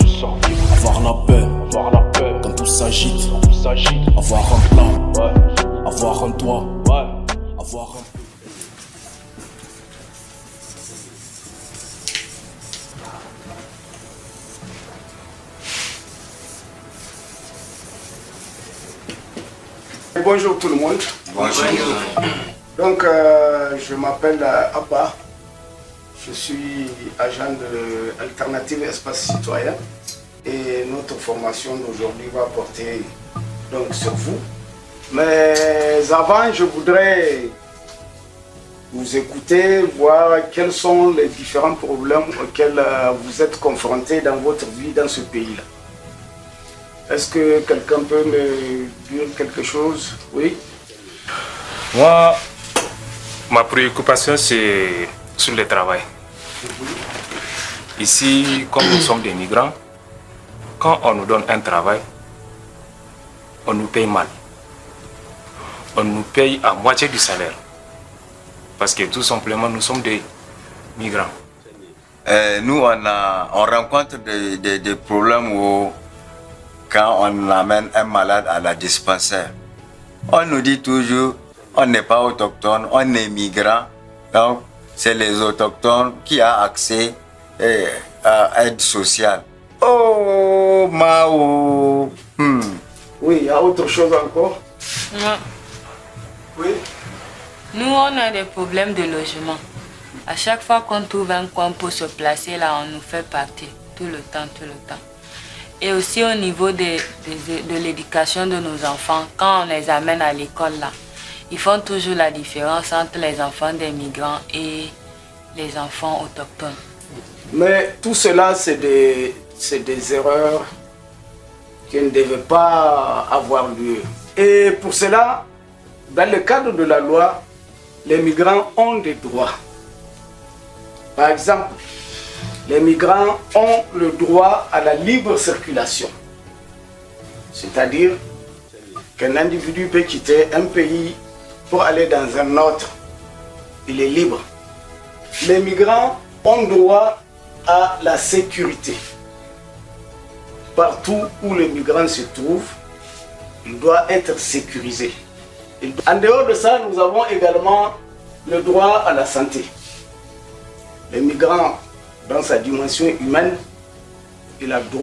Avoir la paix, quand tout s'agite. Avoir un plan, avoir un toit, avoir un... Bonjour tout le monde. Bonjour. Donc je m'appelle Abba. Je suis agent de Alternative Espace Citoyen et notre formation d'aujourd'hui va porter donc sur vous. Mais avant, je voudrais vous écouter, voir quels sont les différents problèmes auxquels vous êtes confrontés dans votre vie dans ce pays-là. Est-ce que quelqu'un peut me dire quelque chose? Oui. Moi, ma préoccupation c'est sur le travail. Ici, comme nous sommes des migrants, quand on nous donne un travail, on nous paye mal. On nous paye à moitié du salaire. Parce que tout simplement, nous sommes des migrants. Nous, on rencontre des problèmes où, quand on amène un malade à la dispensaire, on nous dit toujours, on n'est pas autochtone, on est migrant. Donc, c'est les autochtones qui ont accès à aide sociale. Oh, Mao! Oui, il y a autre chose encore? Non. Oui. Nous, on a des problèmes de logement. À chaque fois qu'on trouve un coin pour se placer là, on nous fait partir. Tout le temps. Et aussi au niveau de l'éducation de nos enfants, quand on les amène à l'école là, ils font toujours la différence entre les enfants des migrants et les enfants autochtones. Mais tout cela, c'est des erreurs qui ne devaient pas avoir lieu. Et pour cela, dans le cadre de la loi, les migrants ont des droits. Par exemple, les migrants ont le droit à la libre circulation. C'est-à-dire qu'un individu peut quitter un pays pour aller dans un autre. Il est libre. Les migrants ont droit à la sécurité. Partout où le migrant se trouve, il doit être sécurisé. En dehors de ça, nous avons également le droit à la santé. Les migrants, dans sa dimension humaine, il a droit